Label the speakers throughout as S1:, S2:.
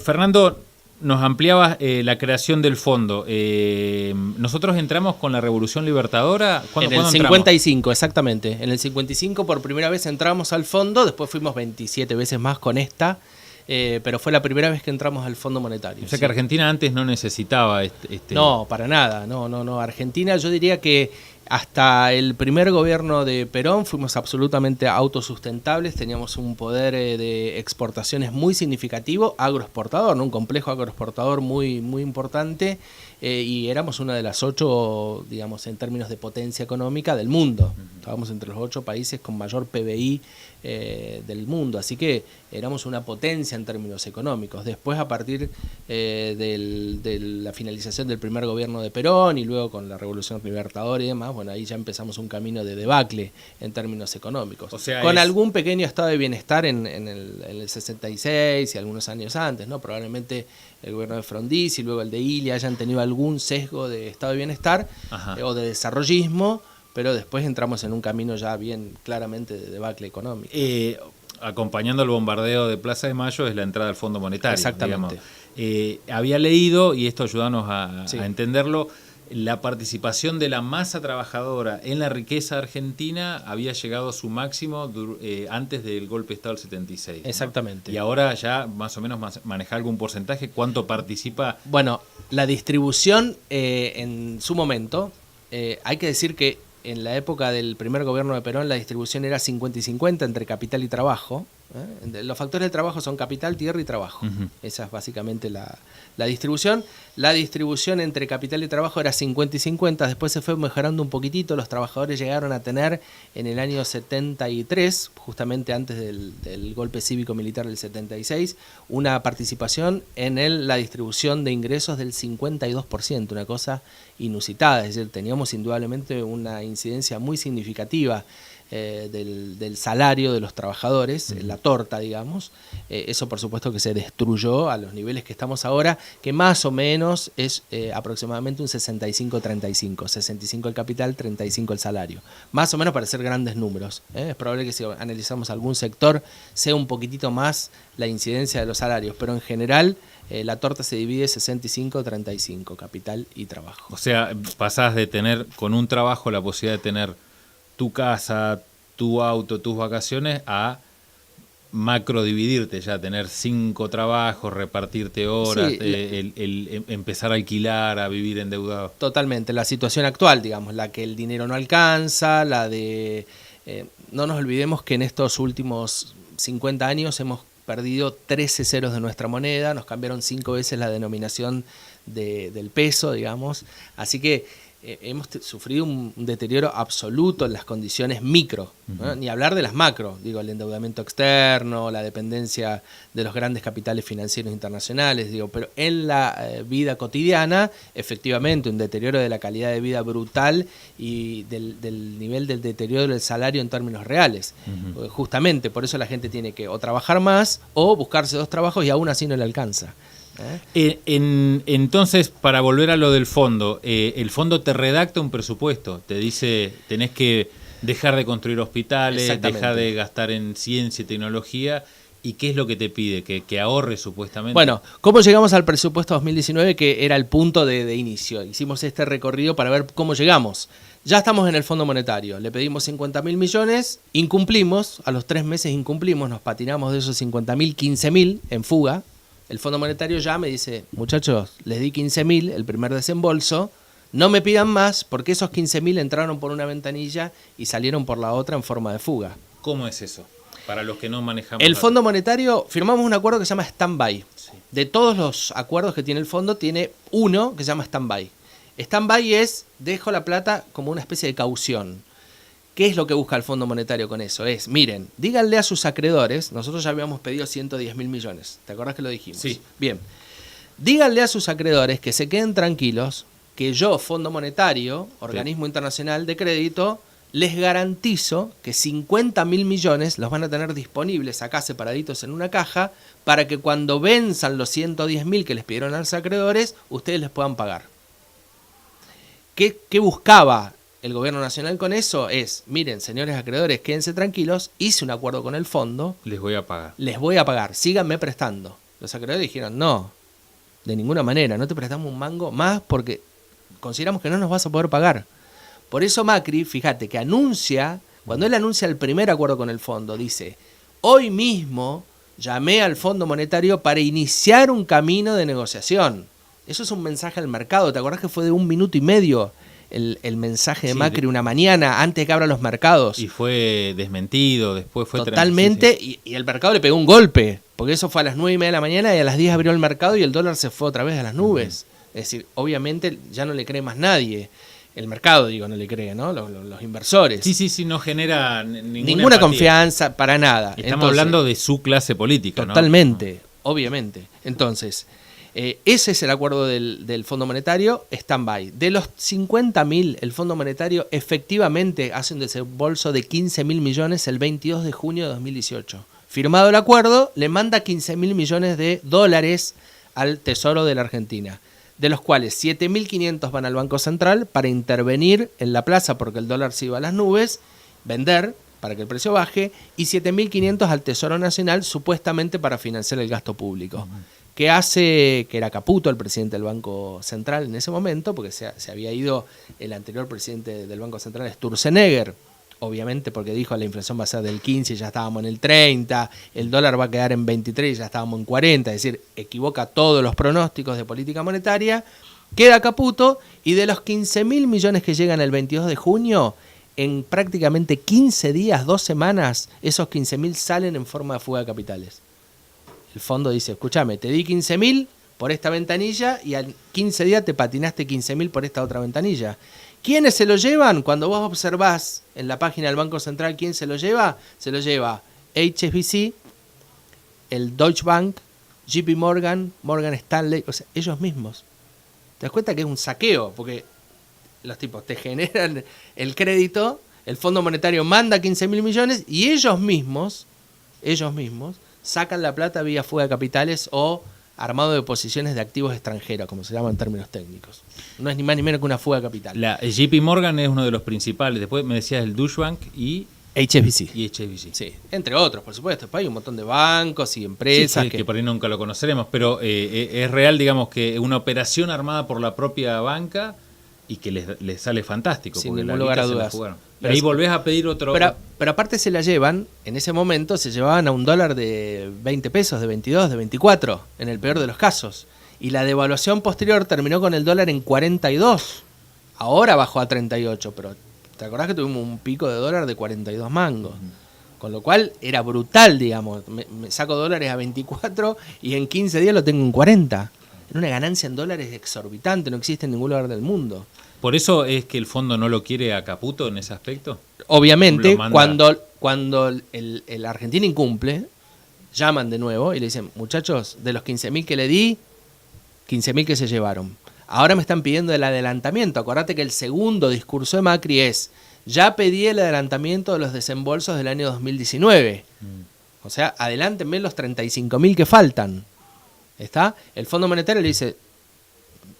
S1: Fernando, nos ampliabas la creación del fondo. Nosotros entramos con la Revolución Libertadora.
S2: En el 55, exactamente. En el 55 por primera vez entramos al fondo, después fuimos 27 veces más con esta, pero fue la primera vez que entramos al Fondo Monetario.
S1: O sea que Argentina antes no necesitaba este...
S2: No, para nada. No. Argentina, yo diría que hasta el primer gobierno de Perón fuimos absolutamente autosustentables, teníamos un poder de exportaciones muy significativo, agroexportador, ¿no? Un complejo agroexportador muy importante, y éramos una de las 8, digamos, en términos de potencia económica del mundo. Estábamos entre los 8 países con mayor PBI del mundo, así que éramos una potencia en términos económicos. Después, a partir de la finalización del primer gobierno de Perón y luego con la Revolución Libertadora y demás, bueno, ahí ya empezamos un camino de debacle en términos económicos.
S1: O sea,
S2: con algún pequeño estado de bienestar en el 66 y algunos años antes, ¿no? Probablemente el gobierno de Frondizi y luego el de Ilia hayan tenido algún sesgo de estado de bienestar o de desarrollismo, pero después entramos en un camino ya bien claramente de debacle económico.
S1: Acompañando el bombardeo de Plaza de Mayo es la entrada al Fondo Monetario.
S2: Exactamente.
S1: Había leído, y esto ayúdanos a entenderlo, la participación de la masa trabajadora en la riqueza argentina había llegado a su máximo antes del golpe de Estado del 76.
S2: Exactamente.
S1: ¿No? Y ahora ya más o menos maneja algún porcentaje, ¿cuánto participa?
S2: Bueno, la distribución en su momento, hay que decir que en la época del primer gobierno de Perón la distribución era 50 y 50 entre capital y trabajo. Los factores del trabajo son capital, tierra y trabajo. Esa es básicamente la distribución. La distribución entre capital y trabajo era 50 y 50, después se fue mejorando un poquitito. Los trabajadores llegaron a tener en el año 73, justamente antes del golpe cívico-militar del 76, una participación en la distribución de ingresos del 52%, una cosa inusitada. Es decir, teníamos indudablemente una incidencia muy significativa del salario de los trabajadores, la torta, digamos. Eso por supuesto que se destruyó a los niveles que estamos ahora, que más o menos es aproximadamente un 65-35, 65 el capital, 35 el salario, más o menos para hacer grandes números. Es probable que si analizamos algún sector sea un poquitito más la incidencia de los salarios, pero en general la torta se divide 65-35, capital y trabajo.
S1: O sea, pasás de tener con un trabajo la posibilidad de tener tu casa, tu auto, tus vacaciones, a macro dividirte ya, tener 5 trabajos, repartirte horas, sí, empezar a alquilar, a vivir endeudado.
S2: Totalmente, la situación actual, digamos, la que el dinero no alcanza, la de... no nos olvidemos que en estos últimos 50 años hemos perdido 13 ceros de nuestra moneda, nos cambiaron 5 veces la denominación del peso, digamos, así que hemos sufrido un deterioro absoluto en las condiciones micro, ¿no? Ni hablar de las macro, digo, el endeudamiento externo, la dependencia de los grandes capitales financieros internacionales, digo, pero en la vida cotidiana, efectivamente, un deterioro de la calidad de vida brutal y del nivel del deterioro del salario en términos reales. Justamente por eso la gente tiene que o trabajar más o buscarse 2 trabajos y aún así no le alcanza.
S1: Entonces, para volver a lo del fondo, el fondo te redacta un presupuesto, te dice tenés que dejar de construir hospitales, dejar de gastar en ciencia y tecnología, ¿y qué es lo que te pide? Que ahorres supuestamente.
S2: Bueno, ¿cómo llegamos al presupuesto 2019, que era el punto de inicio? Hicimos este recorrido para ver cómo llegamos. Ya estamos en el Fondo Monetario, le pedimos 50.000 millones, incumplimos, a los 3 meses incumplimos, nos patinamos de esos 50.000, 15.000 en fuga. El Fondo Monetario ya me dice, muchachos, les di 15.000, el primer desembolso, no me pidan más porque esos 15.000 entraron por una ventanilla y salieron por la otra en forma de fuga.
S1: ¿Cómo es eso? Para los que no manejamos...
S2: El Fondo Monetario, firmamos un acuerdo que se llama stand-by. Sí. De todos los acuerdos que tiene el fondo, tiene uno que se llama stand-by. Stand-by es, dejo la plata como una especie de caución. ¿Qué es lo que busca el Fondo Monetario con eso? Es, miren, díganle a sus acreedores, nosotros ya habíamos pedido 110.000 millones, ¿te acordás que lo dijimos?
S1: Sí.
S2: Bien, díganle a sus acreedores que se queden tranquilos, que yo, Fondo Monetario, organismo internacional de crédito, les garantizo que 50.000 millones los van a tener disponibles acá separaditos en una caja para que cuando venzan los 110.000 que les pidieron a los acreedores, ustedes les puedan pagar. ¿Qué buscaba el gobierno nacional con eso? Es, miren, señores acreedores, quédense tranquilos, hice un acuerdo con el fondo.
S1: Les voy a pagar.
S2: Les voy a pagar, síganme prestando. Los acreedores dijeron, no, de ninguna manera, no te prestamos un mango más porque consideramos que no nos vas a poder pagar. Por eso Macri, fíjate, que cuando él anuncia el primer acuerdo con el fondo, dice, hoy mismo llamé al Fondo Monetario para iniciar un camino de negociación. Eso es un mensaje al mercado. ¿Te acordás que fue de 1 minuto y medio el mensaje de Macri una mañana antes de que abran los mercados?
S1: Y fue desmentido, después fue...
S2: Totalmente, y el mercado le pegó un golpe, porque eso fue a las 9:30 de la mañana y a las 10 abrió el mercado y el dólar se fue otra vez a las nubes. Es decir, obviamente ya no le cree más nadie. El mercado, digo, no le cree, ¿no? Los inversores.
S1: Sí, no genera
S2: ninguna confianza para nada.
S1: Estamos hablando de su clase política,
S2: totalmente, ¿no? Obviamente. Entonces, ese es el acuerdo del Fondo Monetario, stand-by. De los 50.000, el Fondo Monetario efectivamente hace un desembolso de 15.000 millones el 22 de junio de 2018. Firmado el acuerdo, le manda 15.000 millones de dólares al Tesoro de la Argentina, de los cuales 7.500 van al Banco Central para intervenir en la plaza porque el dólar se iba a las nubes, vender para que el precio baje, y 7.500 al Tesoro Nacional supuestamente para financiar el gasto público. Que era Caputo el presidente del Banco Central en ese momento, porque se había ido el anterior presidente del Banco Central, Sturzenegger, obviamente porque dijo la inflación va a ser del 15 y ya estábamos en el 30, el dólar va a quedar en 23 y ya estábamos en 40, es decir, equivoca todos los pronósticos de política monetaria, queda Caputo, y de los 15.000 millones que llegan el 22 de junio, en prácticamente 15 días, 2 semanas, esos 15.000 salen en forma de fuga de capitales. El fondo dice, escúchame, te di 15.000 por esta ventanilla y al 15 días te patinaste 15.000 por esta otra ventanilla. ¿Quiénes se lo llevan? Cuando vos observás en la página del Banco Central quién se lo lleva HSBC, el Deutsche Bank, JP Morgan, Morgan Stanley, o sea, ellos mismos. ¿Te das cuenta que es un saqueo? Porque los tipos te generan el crédito, el Fondo Monetario manda 15.000 millones y ellos mismos sacan la plata vía fuga de capitales o armado de posiciones de activos extranjeros, como se llama en términos técnicos. No es ni más ni menos que una fuga de capital.
S1: El JP Morgan es uno de los principales. Después me decías el Deutsche Bank y...
S2: HSBC. Sí, entre otros, por supuesto. Hay un montón de bancos y empresas.
S1: Sí, que por ahí nunca lo conoceremos, pero es real, digamos, que una operación armada por la propia banca y que les sale fantástico.
S2: Sin ningún lugar a dudas.
S1: Pero ahí volvés a pedir otro...
S2: Pero aparte se la llevan, en ese momento se llevaban a un dólar de 20 pesos, de 22, de 24, en el peor de los casos. Y la devaluación posterior terminó con el dólar en 42. Ahora bajó a 38, pero ¿te acordás que tuvimos un pico de dólar de 42 mangos? Con lo cual era brutal, digamos. Me saco dólares a 24 y en 15 días lo tengo en 40. Era una ganancia en dólares exorbitante, no existe en ningún lugar del mundo.
S1: ¿Por eso es que el fondo no lo quiere a Caputo en ese aspecto?
S2: Obviamente, cuando el Argentina incumple, llaman de nuevo y le dicen, muchachos, de los 15.000 que le di, 15.000 que se llevaron. Ahora me están pidiendo el adelantamiento. Acordate que el segundo discurso de Macri es, ya pedí el adelantamiento de los desembolsos del año 2019. O sea, adelántenme los 35.000 que faltan. ¿Está? El Fondo Monetario le dice,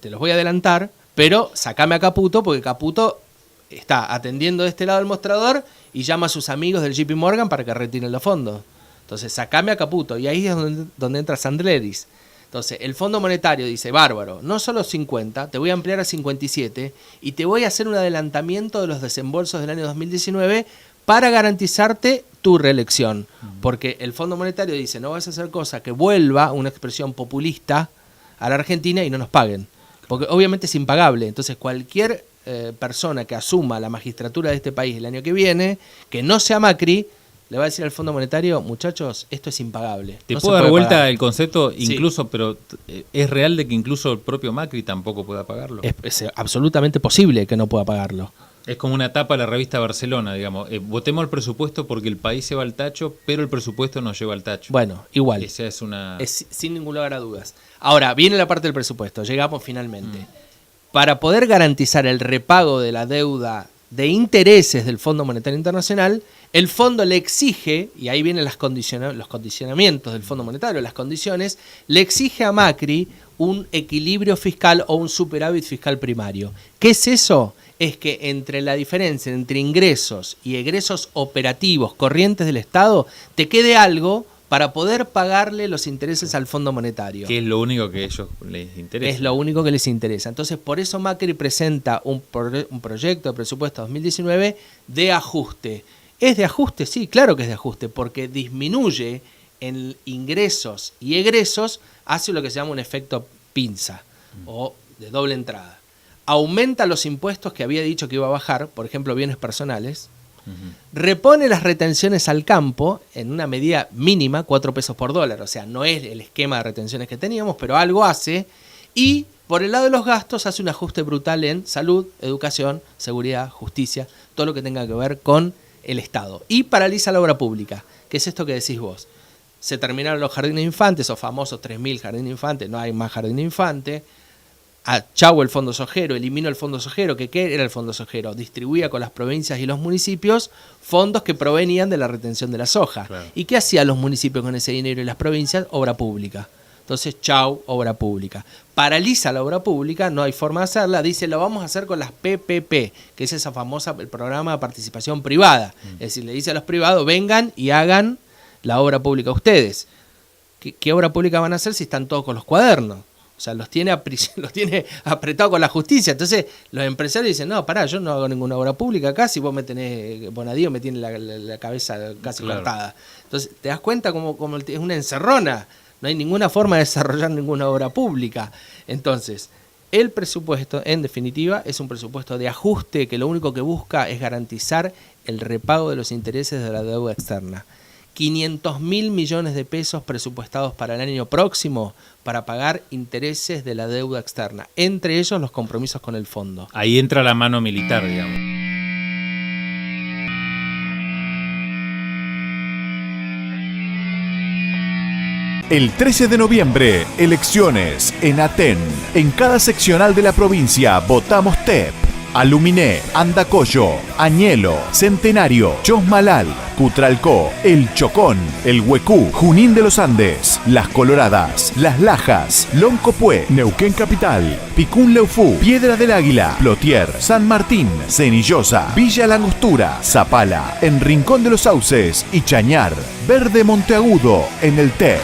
S2: te los voy a adelantar, pero sacame a Caputo, porque Caputo está atendiendo de este lado del mostrador y llama a sus amigos del JP Morgan para que retiren los fondos. Entonces, sacame a Caputo, y ahí es donde entra Sandleris. Entonces, el Fondo Monetario dice, bárbaro, no solo 50, te voy a ampliar a 57 y te voy a hacer un adelantamiento de los desembolsos del año 2019 para garantizarte tu reelección. Porque el Fondo Monetario dice, no vas a hacer cosa que vuelva una expresión populista a la Argentina y no nos paguen. Porque obviamente es impagable. Entonces cualquier persona que asuma la magistratura de este país el año que viene, que no sea Macri, le va a decir al Fondo Monetario, muchachos, esto es impagable.
S1: Te puedo dar vuelta el concepto, incluso, sí. Pero ¿es real de que incluso el propio Macri tampoco pueda pagarlo?
S2: Es absolutamente posible que no pueda pagarlo.
S1: Es como una tapa de la revista Barcelona, digamos. Votemos el presupuesto porque el país se va al tacho, pero el presupuesto nos lleva al tacho.
S2: Bueno, igual.
S1: Esa es una...
S2: Es sin ningún lugar a dudas. Ahora, viene la parte del presupuesto. Llegamos finalmente. Para poder garantizar el repago de la deuda de intereses del Fondo Monetario Internacional, el fondo le exige, y ahí vienen los condicionamientos del Fondo Monetario, las condiciones, le exige a Macri un equilibrio fiscal o un superávit fiscal primario. ¿Qué es eso? Es que entre la diferencia entre ingresos y egresos operativos corrientes del Estado te quede algo para poder pagarle los intereses al Fondo Monetario.
S1: Que es lo único que a ellos les interesa.
S2: Es lo único que les interesa. Entonces, por eso Macri presenta un proyecto de presupuesto 2019 de ajuste. ¿Es de ajuste? Sí, claro que es de ajuste, porque disminuye en ingresos y egresos, hace lo que se llama un efecto pinza o de doble entrada. Aumenta los impuestos que había dicho que iba a bajar, por ejemplo, bienes personales. Repone las retenciones al campo en una medida mínima, 4 pesos por dólar, o sea, no es el esquema de retenciones que teníamos, pero algo hace, y por el lado de los gastos hace un ajuste brutal en salud, educación, seguridad, justicia, todo lo que tenga que ver con el Estado, y paraliza la obra pública, que es esto que decís vos. Se terminaron los jardines de infantes, esos famosos 3.000 jardines de infantes, no hay más jardín de infante. Chau el fondo sojero, eliminó el fondo sojero. ¿Qué era el fondo sojero? Distribuía con las provincias y los municipios fondos que provenían de la retención de la soja. Claro. ¿Y qué hacían los municipios con ese dinero y las provincias? Obra pública. Entonces, chau, obra pública. Paraliza la obra pública, no hay forma de hacerla. Dice, lo vamos a hacer con las PPP, que es esa famosa, el programa de participación privada. Es decir, le dice a los privados, vengan y hagan la obra pública ustedes. ¿Qué obra pública van a hacer si están todos con los cuadernos? O sea, los tiene apretados con la justicia. Entonces, los empresarios dicen, no, pará, yo no hago ninguna obra pública acá, si vos me tenés, Bonadío me tiene la cabeza casi cortada. Entonces, te das cuenta como es una encerrona. No hay ninguna forma de desarrollar ninguna obra pública. Entonces, el presupuesto, en definitiva, es un presupuesto de ajuste que lo único que busca es garantizar el repago de los intereses de la deuda externa. 500.000 millones de pesos presupuestados para el año próximo para pagar intereses de la deuda externa, entre ellos los compromisos con el fondo.
S1: Ahí entra la mano militar, digamos.
S3: El 13 de noviembre, elecciones en Aten. En cada seccional de la provincia votamos TEP. Aluminé, Andacollo, Añelo, Centenario, Chosmalal, Cutralcó, El Chocón, El Huecú, Junín de los Andes, Las Coloradas, Las Lajas, Loncopué, Neuquén Capital, Picún Leufú, Piedra del Águila, Plotier, San Martín, Cenillosa, Villa Langostura, Zapala, en Rincón de los Sauces y Chañar, Verde Monteagudo, en el TEP.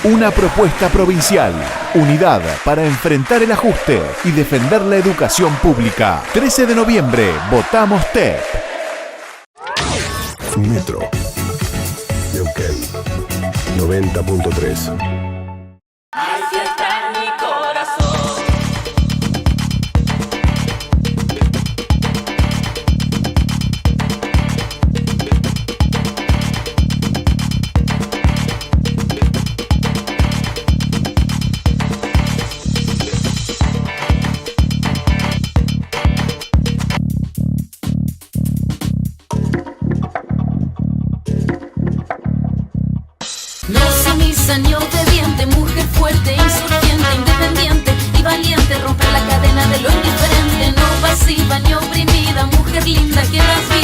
S3: Una propuesta provincial. Unidad para enfrentar el ajuste y defender la educación pública. 13 de noviembre, votamos TEP.
S4: Metro. Neuquén. 90.3.
S5: Ni obediente, mujer fuerte, insurgente, independiente y valiente, romper la cadena de lo indiferente, no pasiva ni oprimida, mujer linda que das